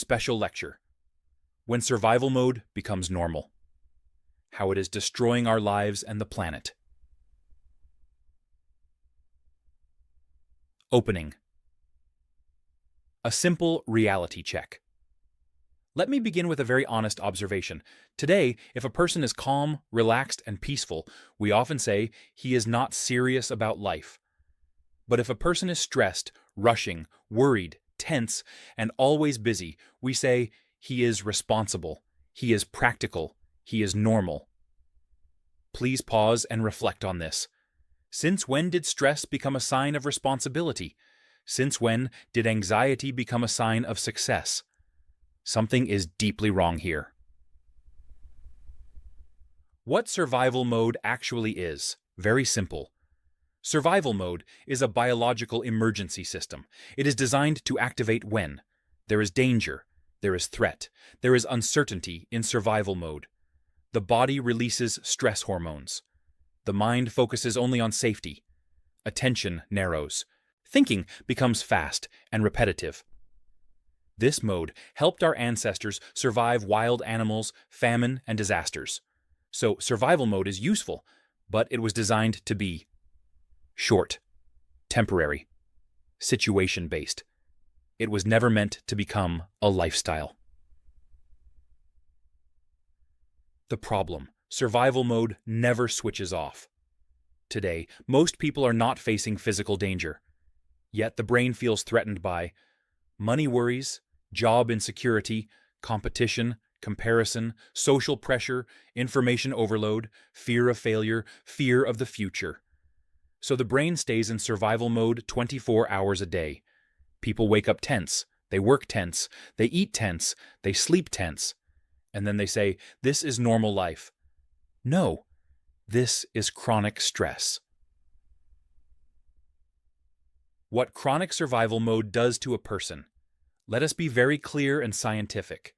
Special lecture: When survival mode becomes normal. How it is destroying our lives and the planet. Opening. A simple reality check. Let me begin with a very honest observation. Today, if a person is calm, relaxed, and peaceful, we often say he is not serious about life. But if a person is stressed, rushing, worried, tense, and always busy, we say he is responsible, he is practical, he is normal. Please pause and reflect on this. Since when did stress become a sign of responsibility? Since when did anxiety become a sign of success? Something is deeply wrong here. What survival mode actually is? Very simple. Survival mode is a biological emergency system. It is designed to activate when there is danger, there is threat, there is uncertainty in survival mode. The body releases stress hormones. The mind focuses only on safety. Attention narrows. Thinking becomes fast and repetitive. This mode helped our ancestors survive wild animals, famine, and disasters. So survival mode is useful, but it was designed to be short, temporary, situation-based. It was never meant to become a lifestyle. The problem: survival mode never switches off. Today, most people are not facing physical danger. Yet the brain feels threatened by money worries, job insecurity, competition, comparison, social pressure, information overload, fear of failure, fear of the future. So the brain stays in survival mode 24 hours a day. People wake up tense, they work tense, they eat tense, they sleep tense. And then they say, this is normal life. No, this is chronic stress. What chronic survival mode does to a person. Let us be very clear and scientific.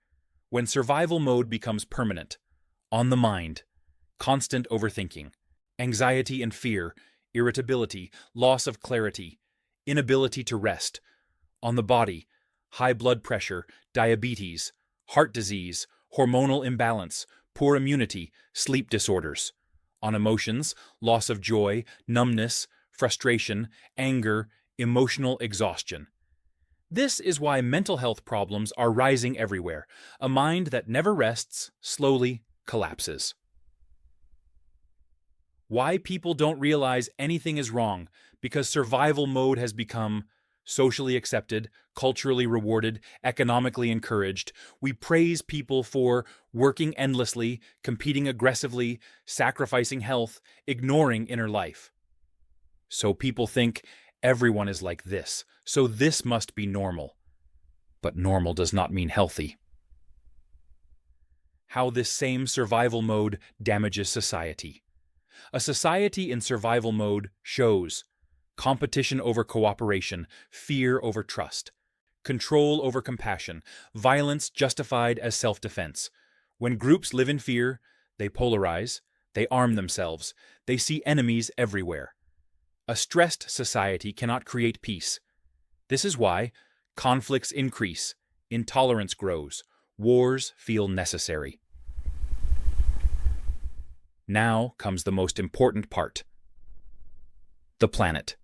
When survival mode becomes permanent, on the mind, constant overthinking, anxiety and fear, irritability, loss of clarity, inability to rest, on the body, high blood pressure, diabetes, heart disease, hormonal imbalance, poor immunity, sleep disorders, on emotions, loss of joy, numbness, frustration, anger, emotional exhaustion. This is why mental health problems are rising everywhere. A mind that never rests slowly collapses. Why people don't realize anything is wrong: because survival mode has become socially accepted, culturally rewarded, economically encouraged. We praise people for working endlessly, competing aggressively, sacrificing health, ignoring inner life. So people think everyone is like this, so this must be normal. But normal does not mean healthy. How this same survival mode damages society. A society in survival mode shows competition over cooperation, fear over trust, control over compassion, violence justified as self-defense. When groups live in fear, they polarize, they arm themselves, they see enemies everywhere. A stressed society cannot create peace. This is why conflicts increase, intolerance grows, wars feel necessary. Now comes the most important part: the planet.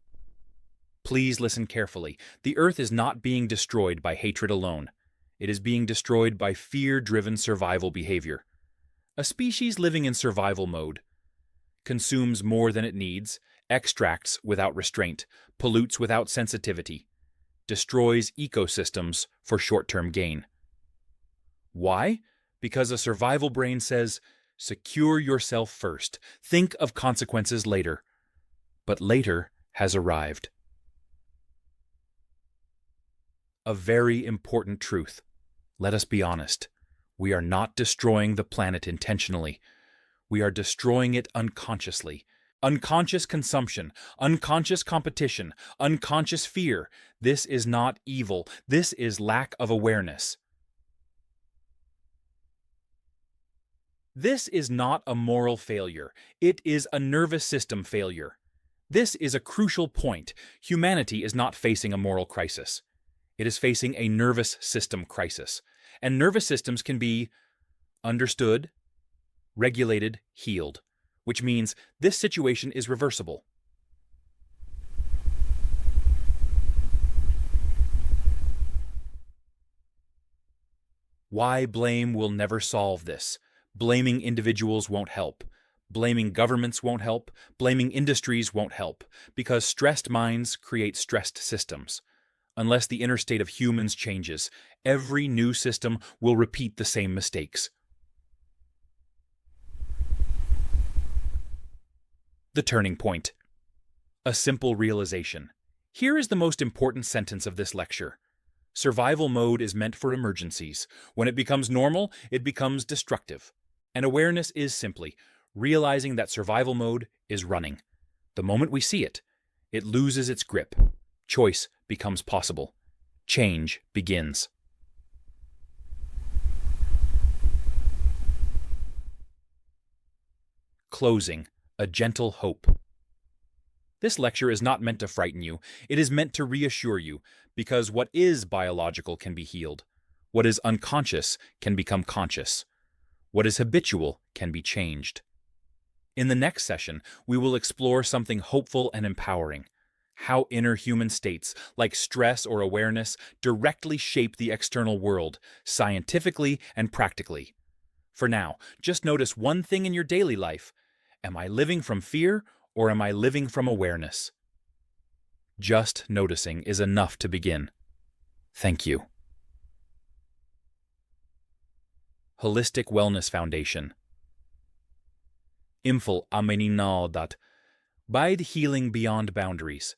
Please listen carefully. The Earth is not being destroyed by hatred alone. It is being destroyed by fear-driven survival behavior. A species living in survival mode consumes more than it needs, extracts without restraint, pollutes without sensitivity, destroys ecosystems for short-term gain. Why? Because a survival brain says, secure yourself first, think of consequences later. But later has arrived. A very important truth. Let us be honest. We are not destroying the planet intentionally. We are destroying it unconsciously. Unconscious consumption, unconscious competition, unconscious fear. This is not evil. This is lack of awareness. This is not a moral failure. It is a nervous system failure. This is a crucial point. Humanity is not facing a moral crisis. It is facing a nervous system crisis. And nervous systems can be understood, regulated, healed, which means this situation is reversible. Why blame will never solve this. Blaming individuals won't help. Blaming governments won't help. Blaming industries won't help, because stressed minds create stressed systems. Unless the inner state of humans changes, every new system will repeat the same mistakes. The turning point. A simple realization. Here is the most important sentence of this lecture. Survival mode is meant for emergencies. When it becomes normal, it becomes destructive. And awareness is simply realizing that survival mode is running. The moment we see it, it loses its grip. Choice becomes possible. Change begins. Closing, a gentle hope. This lecture is not meant to frighten you. It is meant to reassure you, because what is biological can be healed. What is unconscious can become conscious. What is habitual can be changed. In the next session, we will explore something hopeful and empowering. How inner human states, like stress or awareness, directly shape the external world, scientifically and practically. For now, just notice one thing in your daily life. Am I living from fear, or am I living from awareness? Just noticing is enough to begin. Thank you. Holistic Wellness Foundation. Info Amygdala. By healing beyond boundaries.